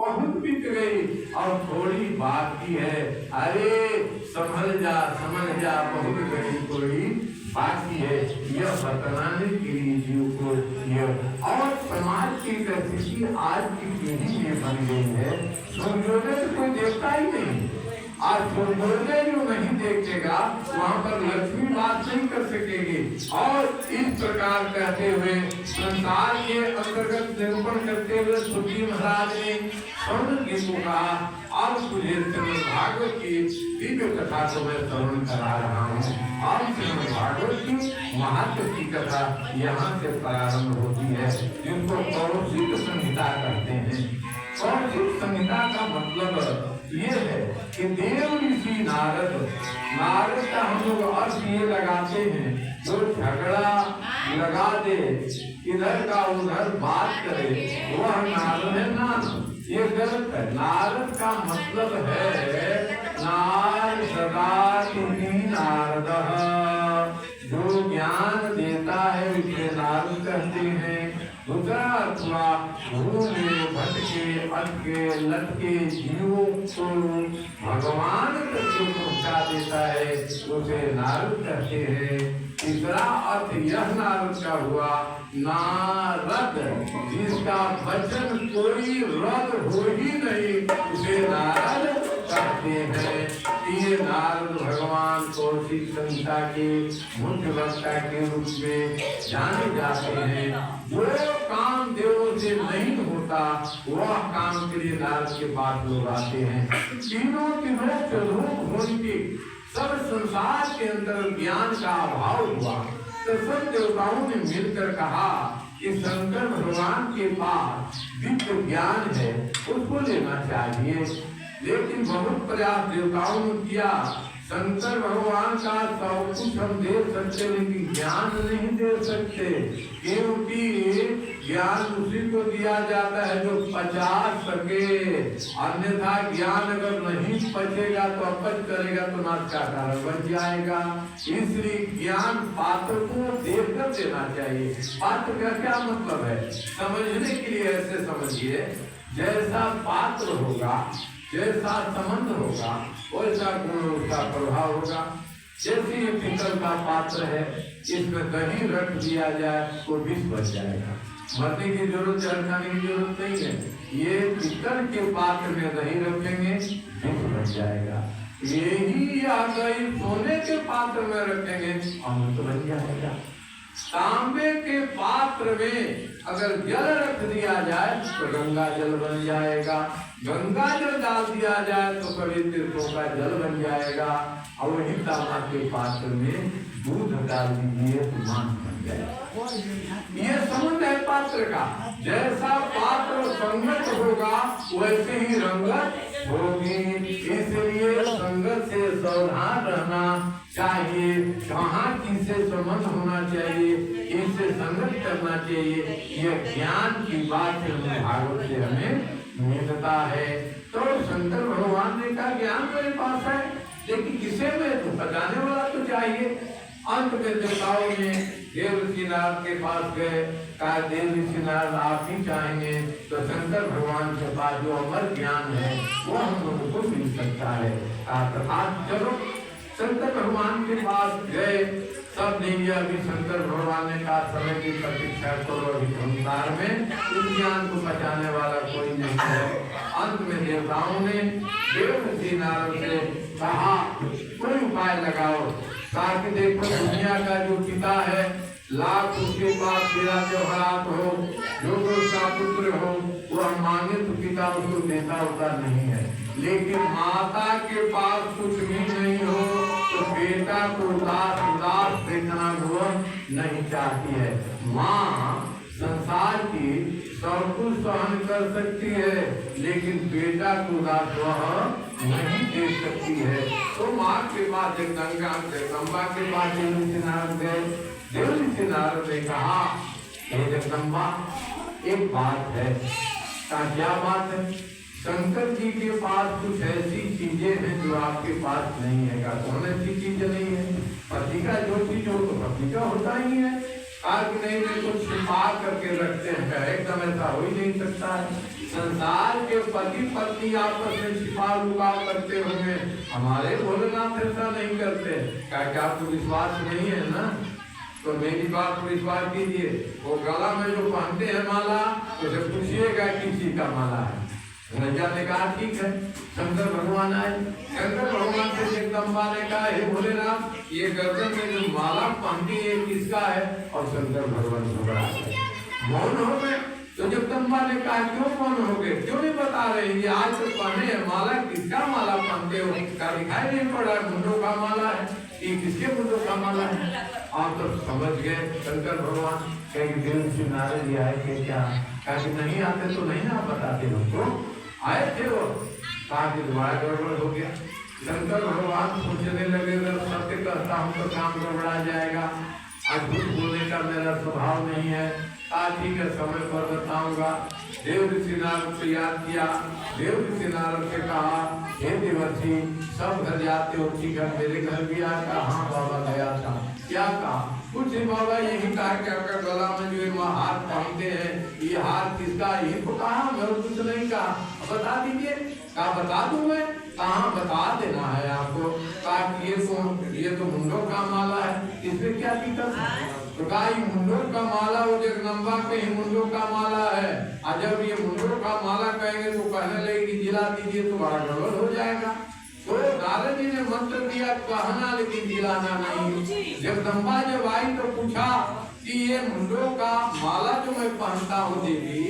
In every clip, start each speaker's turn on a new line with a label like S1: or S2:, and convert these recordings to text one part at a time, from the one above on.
S1: बहुत बीत गई और थोड़ी बाकी है। अरे संभल जा बहुत गई कोई बाकी है। यह बतलाने के लिए जीव को यह और समाज की स्थिति आज की पीढ़ी में बन गई है। सूर्योदय तो कोई देखता ही नहीं। आज सूर्योदय जो नहीं देखेगा वहाँ पर लक्ष्मी बात नहीं कर सकेगी। और इस प्रकार कहते हुए संसार के अंतर्गत निरूपण करते हुए सुखी महाराज ने श्रवण की को कहा। अब तुझे श्रीमद् भागवत की दिव्य कथा को मैं श्रवण करा रहा हूँ। अब श्रीमद् भागवत की महत्व की कथा यहाँ से प्रारंभ होती है, जिनको कौशिक संहिता कहते हैं। कौशिक संहिता का मतलब ये है कि देव ऋषि नारद का हम लोग अर्थ ये लगाते हैं, जो झगड़ा लगा दे, इधर का उधर बात करे, वह नारद है। नारद ये गलत है। नारद का मतलब है नार सदा नारद, जो ज्ञान देता है उसे नारद कहते हैं। दूसरा अथवा भूले भटके अटके लटके जीवों को भगवान तक पहुँचा देता है, उसे नारद कहते हैं। तीसरा अर्थ यह नारद का हुआ नारद, जिसका वचन कोई रद्द हो ही नहीं, उसे नारद कहते हैं। ये नारद भगवान कौशिक संहिता के मुख्य वक्ता के रूप में जाने जाते हैं। जो काम देवों से नहीं होता वह काम के लिए नारद के पास लोग आते हैं। तीनों होने की सब संसार के अंदर ज्ञान का अभाव हुआ तो सब देवताओं ने मिलकर कहा कि शंकर भगवान के पास दिव्य ज्ञान है, उसको लेना चाहिए। लेकिन बहुत प्रयास देवताओं ने किया। शंकर भगवान का सब कुछ हम दे सकते लेकिन ज्ञान नहीं दे सकते, क्योंकि ज्ञान उसी को दिया जाता है जो पचा सके। अन्यथा ज्ञान अगर नहीं पचेगा तो अपच करेगा तो नाश का कारण बन जाएगा। इसलिए ज्ञान पात्र को देकर देना चाहिए। पात्र का क्या मतलब है समझने के लिए ऐसे समझिए, जैसा पात्र होगा, जैसा संबंध होगा, वैसा गुण उसका प्रभाव होगा। जैसे ये पीतल का पात्र है, इसमें दही रख दिया जाए तो विष बन जाएगा, मरने की जरूरत है, रखने की जरूरत नहीं है। ये पीतल के पात्र में दही रखेंगे विष बन जाएगा। यही अगर सोने के पात्र में रखेंगे अमृत बन जाएगा। तांबे के पात्र में अगर जल रख दिया जाए तो गंगा जल बन जाएगा, गंगा जल डाल दिया जाए तो कभी तीर्थों का जल बन जाएगा। और वही तांबा के पात्र में दूध डाल दीजिए तो मांस बन जाएगा। ये संबंध है पात्र का। जैसा पात्र संगत होगा वैसे ही रंगत होगी। इसलिए संगत से सावधान रहना चाहिए। कहाँ किससे संबंध होना चाहिए, किससे संगत करना चाहिए, यह ज्ञान की बात है, भागवत से हमें मिलता है। तो शंकर भगवान ने कहा ज्ञान मेरे पास है लेकिन किसे में तो बताने वाला तो चाहिए। अंत में देवताओं ने देव ऋषि नारद के पास गए, कहा देव ऋषि नारद आप ही चाहेंगे तो शंकर भगवान के पास जो अमर ज्ञान है वो हम लोगों को मिल सकता है। आज चलो शंकर भगवान के पास गए। सब ने अभी शंकर भगवान ने कहा समय की प्रतीक्षा करो, अभी संसार में उस ज्ञान को बचाने वाला कोई नहीं है। अंत में देवताओं ने देव ऋषि नारद से कहा कोई उपाय लगाओ ताकि देखो दुनिया का जो पिता है लाख उसके पास तेरा जवाहरात हो, जो उसका पुत्र हो वह मांगे तो पिता उसको देता होता नहीं है, लेकिन माता के पास कुछ भी नहीं हो तो बेटा को उदास उदास देखना वो नहीं चाहती है। माँ संसार की सब कुछ सहन कर सकती है लेकिन बेटा को उदास वह नहीं दे सकती है। तो माँ के पास एक गंगा जगदम्बा के पास देव ऋषि नारद गए। देव ऋषि नारद ने कहा हे जगदम्बा एक बात है। क्या बात है? शंकर जी के पास कुछ ऐसी चीजें हैं जो आपके पास नहीं है। कौन ऐसी चीज नहीं है? पति का जो चीज हो तो पति का होता ही है। कहा कि नहीं नहीं कुछ छिपा करके रखते हैं, एकदम ऐसा हो ही नहीं सकता है। संसार के पति पत्नी आपस में छिपा लुका करते होंगे, हमारे भोलेनाथ ऐसा नहीं करते। क्या क्या आपको विश्वास नहीं है ना, तो मेरी बात को विश्वास कीजिए। वो गला में जो पहनते हैं माला, उसे पूछिएगा किसी का माला है। रजा ने कहा ठीक है, शंकर भगवान आए, शंकर भगवान से जगदम्बा ने कहा हे भोलेनाथ ये गर्दन में जो माला पहनती है किसका है, और शंकर भगवान घबरा गए, मौन हो गए। तो जगदम्बा ने कहा क्यों मौन हो गए, क्यों नहीं बता रहे, ये आज तो पहने हैं माला, किसका माला पहनते हो, का दिखाई नहीं पड़ा, मुंडों का माला है, ये किसके मुंडों का माला है। आप तो समझ गए शंकर भगवान कहीं देव से नारद जी आए थे क्या, कहा नहीं आते तो नहीं ना बताते हमको, आए थे वो, कहा कि दोबारा गड़बड़ हो गया। शंकर भगवान सोचने लगे सत्य कहता हूँ तो काम गड़बड़ा जाएगा, झूठ बोलने का मेरा स्वभाव नहीं है, ठीक है समय पर बताऊंगा। देव ऋषि नारद से याद किया, देव ऋषि नारद से कहा हे देवर्षि सब घर जाते हो, ठीक है मेरे घर भी आया, हाँ बाबा गया था, क्या कहा, कुछ नहीं बाबा यही कहा कि आपका गला में जो हाथ पहनते हैं ये हाथ किसका, ये तो कहा, मैं कुछ नहीं कहा, बता दीजिए, कहा बता दूं मैं, कहाँ बता देना है आपको, कहा ये तो मुंडों का माला है, इसमें क्या दिक्कत है, तो कहा ये मुंडों का माला वो जगदम्बा के ही मुंडों का माला है, और जब ये मुंडों का माला कहेंगे तो कहने लगे कि जिला दीजिए तो बड़ा गड़बड़ हो जाएगा। तो नारद जी ने मंत्र दिया कहना लेकिन जिलाना नहीं। जगदम्बा जब आई तो पूछा कि ये मुंडों का माला जो मैं पहनता हूँ देवी,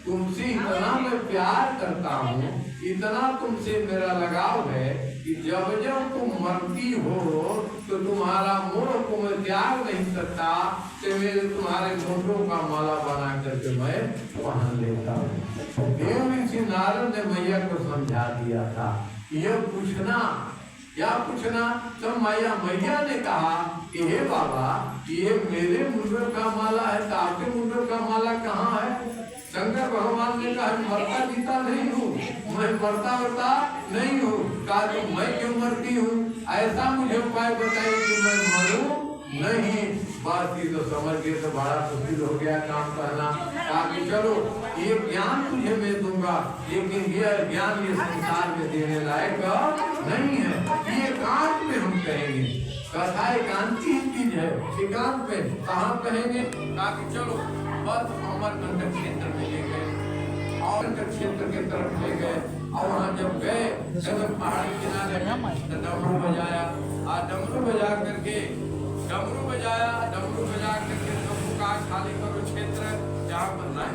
S1: तुमसे इतना मैं प्यार करता हूँ, इतना तुमसे मेरा लगाव है कि जब जब तुम मरती हो तो तुम्हारा मोह को मैं त्याग नहीं सकता, तो मेरे तुम्हारे मुंडों का माला बना करके मैं पहन लेता हूँ। देव ऋषि नारद ने मैया को समझा दिया था यह पूछना क्या पूछना, तो मैया ने कहा कि हे बाबा ये मेरे मुंडों का माला है, तो आपके मुंडों का माला कहाँ है। शंकर भगवान ने कहा मरता जीता नहीं हूँ, मैं मरता नहीं हूँ, कहा तो मैं क्यों मरती हूँ, ऐसा मुझे उपाय बताइए कि मैं मरूं नहीं। बात ये तो समझ गए तो बड़ा मुश्किल हो गया काम करना, कहा कि चलो ये ज्ञान तुझे मैं दूंगा, लेकिन ये ज्ञान ये संसार में देने लायक नहीं है, ये एकांत में हम कहेंगे, कथा एकांती चीज है, एकांत में कहाँ कहेंगे, कहा कि चलो बस अमरकंटक क्षेत्र में ले गए, और क्षेत्र के तरफ ले गए, और वहाँ जब गए जब पहाड़ किनारे डमरू बजाया, डमरू बजा करके डमरू बजा करके सबको कहा खाली करो क्षेत्र जहाँ बनना है,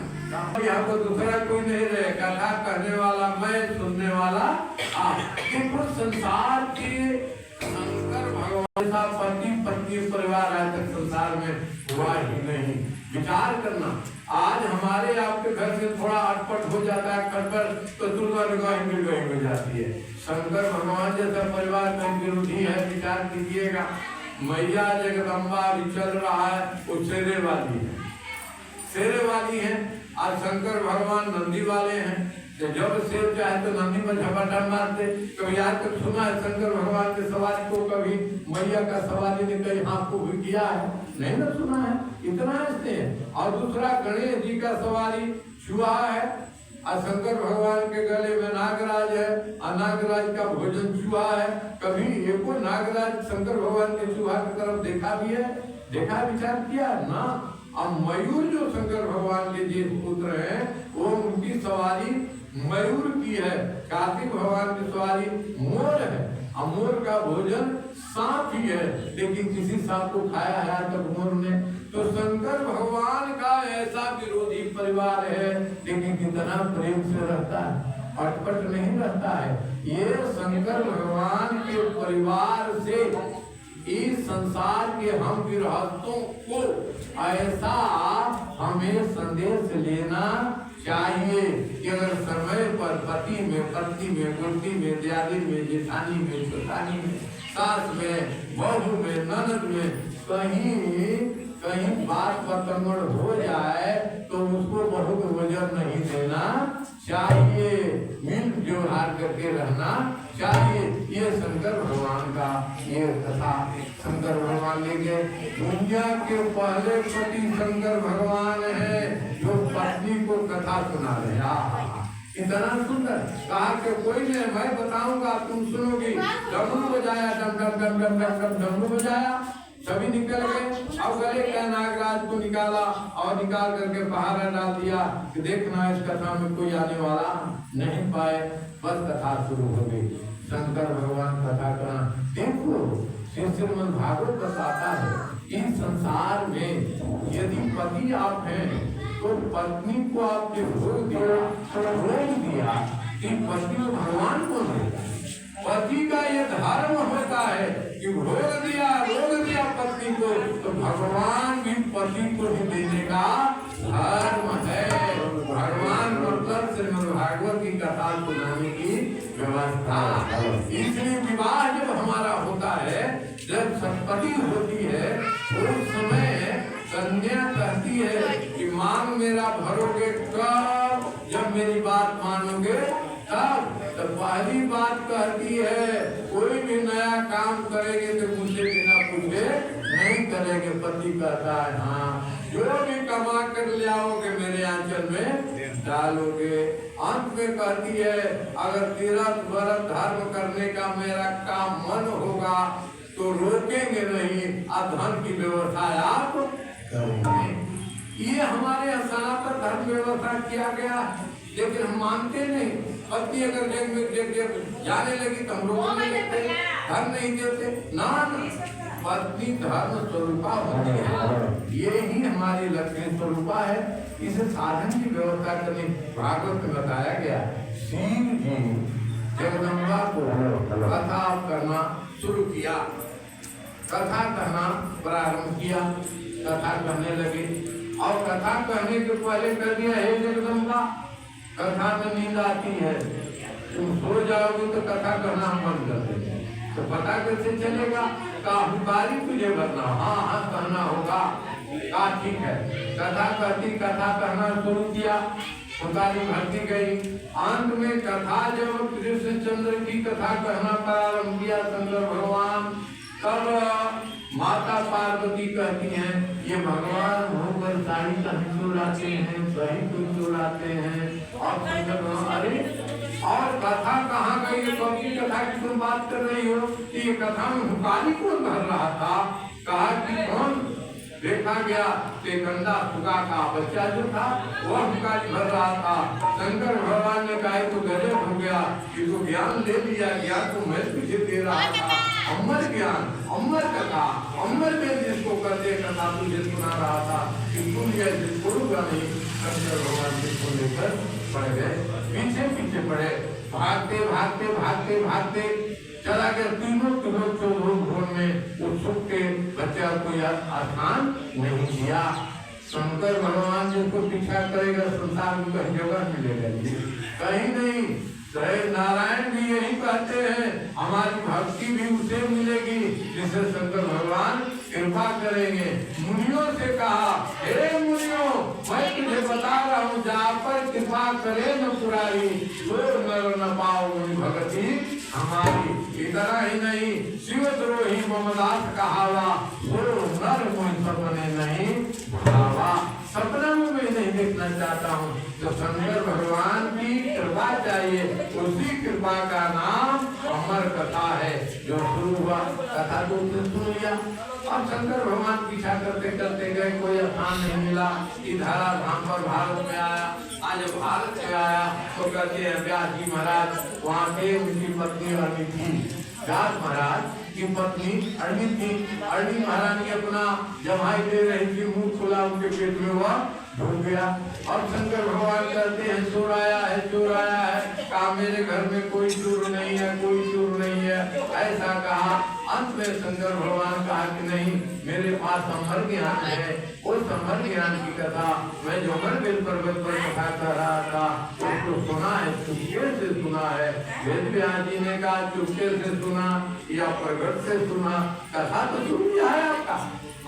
S1: यहाँ पर दूसरा कोई नहीं रहे, कथा करने वाला मैं, सुनने वाला आप। संसार के शंकर भगवान का पति पत्नी परिवार आज तक संसार में हुआ ही नहीं। विचार करना, आज हमारे आपके घर से थोड़ा अटपट हो जाता है खटपट तो तुरंत गवाही हो जाती है। शंकर भगवान जैसा परिवार का विरोधी है, विचार कीजिएगा। मैया जगदम्बा भी चल रहा है, वो शेरे वाली है, आज शंकर भगवान नंदी वाले हैं, तो जब शेर चाहे तो नंदी में झपटा मारते। कभी आज तक सुना है शंकर भगवान के सवारी को कभी मैया का सवारी ने कहीं हाथ को भी किया है, नहीं ना सुना है, इतना ऐसे है। और दूसरा गणेश जी का सवारी छुआ है, और शंकर भगवान के गले में नागराज है, और नागराज का भोजन छुआ है। कभी एको नागराज शंकर भगवान के चूहा की तरफ देखा भी है, देखा विचार किया ना। अब मयूर जो शंकर भगवान के जिस पुत्र हैं वो उनकी सवारी मयूर की है, कार्तिक भगवान की सवारी मोर है, और मोर का भोजन सांप ही है, लेकिन किसी सांप को खाया है आज तक मोर ने। तो शंकर भगवान का ऐसा विरोधी परिवार है, लेकिन कितना प्रेम से रहता है, अटपट नहीं रहता है। ये शंकर भगवान के परिवार से इस संसार के हम गृहस्थों को ऐसा हमें संदेश लेना चाहिए कि अगर समय पर पति में, पत्नी में, गुड़ती में, दियादी में, जेठानी में, छोटानी में, सास में, बहू में, ननद में कहीं बात बतंगड़ हो जाए तो उसको बहुत वजन नहीं देना चाहिए, मिल जोड़ करके रहना चाहिए। ये शंकर भगवान का ये कथा शंकर भगवान लेके दुनिया के पहले पति शंकर भगवान है जो पत्नी को कथा सुना रहे। इतना सुंदर कहा कि कोई नहीं, मैं बताऊंगा तुम सुनोगी। डमरू बजाया, डम डम डम डम डम डम डमरू बजाया, सभी निकल गए। अब गले का नागराज को निकाला और निकाल करके पहाड़ा डाल दिया कि देखना इस कथा में कोई आने वाला नहीं पाए। बस कथा शुरू हो गई। शंकर भगवान कथा करना देखो, श्रीमद् भागवत बताता है इस संसार में यदि पति आप हैं तो पत्नी को आपने भोग दिया कि पति में भगवान को देगा। पति का ये धर्म होता है कि भोग दिया रोग दिया पत्नी को, तो भगवान भी पति को ही देने का धर्म है। भगवान मतलब श्रीमद् भागवत की कथा सुनाने की व्यवस्था। इसलिए विवाह जब हमारा होता है, जब संपत्ति होती है, उस समय कन्या कहती है कि मांग मेरा भरोगे कब, जब मेरी बात मानोगे तब। तो पहली बात कहती है कोई भी नया काम करेंगे तो मुझसे बिना पूछे नहीं करेंगे। पति कहता है हाँ, जो भी कमा कर ले आओगे मेरे आंचल में डालोगे। अंत में कहती है अगर तीरथ व्रत धर्म करने का मेरा काम मन होगा तो रोकेंगे नहीं, धन की व्यवस्था आप करेंगे। ये हमारे सनातन धर्म व्यवस्था किया गया, लेकिन हम मानते नहीं। पत्नी अगर जग में जाने लगी तो हम रोकने लगते, धर्म नहीं देते ना। पत्नी धर्म स्वरूपा होती है, ये ही हमारी लक्ष्मी स्वरूपा है। इसे साधन की व्यवस्था करने भागवत में बताया गया। शिव जी जगदम्बा को कथा करना शुरू किया, कथा कहना प्रारंभ किया, कथा कहने लगे। और कथा कहने के पहले कर दिया हे जगदम्बा, कथा में नींद आती है, तुम सो जाओगे तो कथा कहना हम बंद कर देंगे, तो पता कैसे चलेगा? हुकारी तुझे करना, हाँ हाँ कहना होगा। कहा ठीक है। कथा कहती, कथा कहना शुरू किया, हुकारी भरती गई। अंत में कथा जब कृष्णचंद्र की कथा कहना प्रारंभ किया शंकर भगवान, तब माता पार्वती कहती हैं ये भगवान होकर साड़ी कहीं चुराते हैं, सही को चुराते हैं। और अरे और कथा कहाँ गई? कौन की कथा की तुम बात कर रही हो? कि ये कथा में हुकारी कौन भर रहा था? कहा कि कौन? देखा गया कि गंदा फुगा का बच्चा जो था वह हुकारी भर रहा था। शंकर भगवान ने कहा तो गजब हो गया, कि तो ज्ञान ले लिया, ज्ञान तो मैं तुझे दे रहा था। अमर ज्ञान, अमर कथा, अमर में जिसको कहते कथा तुझे सुना रहा था कि तुम ये छोड़ूंगा नहीं। शंकर भगवान जिसको लेकर पड़ गए, पीछे पीछे पड़े, भागते भागते भागते भागते चला गया। तीनों भोर में वो सुख के बच्चा को आसान नहीं किया। शंकर भगवान जिसको पीछा करेगा संसार में कहीं जगह मिलेगा कहीं नहीं। नारायण भी यही कहते हैं हमारी भक्ति भी उसे मिलेगी जिसे शंकर भगवान कृपा करेंगे। मुनियों से कहा हे मुनियों, मैं तुझे बता रहा हूँ जहाँ पर कृपा करे न पुरारी, तो नर न पाओ भगती हमारी। इतना ही नहीं, शिवद्रोही ममदास कहावा, तो नर कोई सपने नहीं भावा। सपना में मैं नहीं देखना चाहता हूँ। तो शंकर भगवान की कृपा चाहिए, उसी कृपा का नाम अमर कथा है। जो शुरू हुआ कथा तो उसने सुन लिया। और शंकर भगवान पीछा करते करते गए, कोई स्थान नहीं मिला। धारा धाम पर भारत में आया। आज भारत में आया तो कहते हैं व्यास जी महाराज वहाँ पे उनकी पत्नी अरणी थी। व्यास महाराज की पत्नी अरणी थी। अरणी महारानी अपना जमाई दे रही थी, मुंह खुला उनके पेट में वह ढूंढ गया। और शंकर भगवान कहते हैं चोर आया है, चोर आया है। कहा मेरे घर में कोई चोर नहीं है, कोई चोर नहीं है, ऐसा कहा। अंत में शंकर भगवान कहा कि नहीं, मेरे पास अमर ज्ञान है। उस अमर ज्ञान की कथा मैं जो अमरबेल पर्वत पर कथा कर रहा था उसको सुना है, चुपके से सुना है। वेद व्यास जी ने कहा चुपके से सुना या प्रगट से सुना, कथा तो सुन लिया है आपका।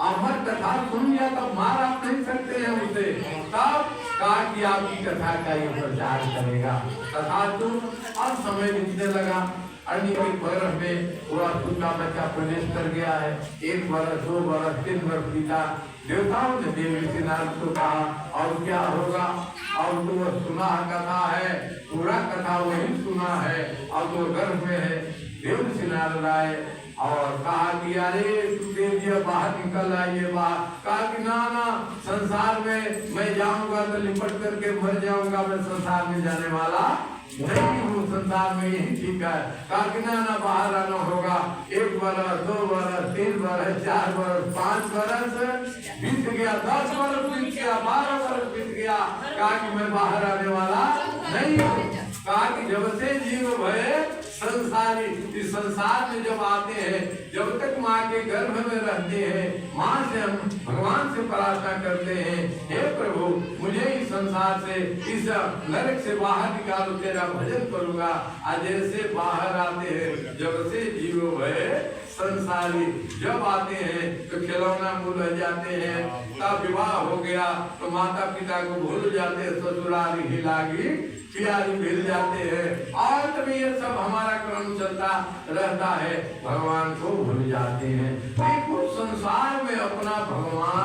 S1: अमर कथा सुन लिया तब मार आप नहीं सकते हैं उसे। तब कहा कि आपकी कथा का ये प्रचार करेगा। कथा सुन और समय बीतने लगा। अन्य एक बरस में पूरा दूसरा बच्चा प्रवेश कर गया है। 1 बरस 2 बरस 3 बरस बीता। देवताओं ने देवी से नारद को कहा और क्या होगा, और तो वह सुना कथा है, पूरा कथा वही सुना है, और तो गर्भ में है। देव से नारद आए और कहा कि अरे सुखदेव बाहर निकल आइए बाहर। कहा कि ना ना, संसार में मैं जाऊंगा तो लिपट करके मर जाऊंगा, मैं संसार में जाने वाला नहीं हूँ, संसार में यही ठीक है। कहा कि ना ना, बाहर आना होगा। 1 बरस 2 बरस 3 बरस 4 बरस 5 बरस बीत गया, 10 बरस बीत गया, 12 बरस बीत गया। कहा कि मैं बाहर आने वाला नहीं हूँ। कहा कि जब से जीव भय संसारी, इस संसार में जब आते हैं, जब तक माँ के गर्भ में रहते हैं, माँ से हम भगवान से प्रार्थना करते हैं, हे प्रभु मुझे इस संसार से, इस नरक से बाहर निकालो, तेरा भजन करूंगा। आज जैसे बाहर आते हैं, जब से जीव भय संसारी, जब आते हैं तो खिलौना भूल जाते हैं, तब विवाह हो गया तो माता पिता को भूल जाते हैं, ससुराली ही लागी प्यारी मिल जाते हैं, और तभी ये सब हमारा क्रम चलता रहता है, भगवान को भूल जाते हैं। देखो संसार में अपना भगवान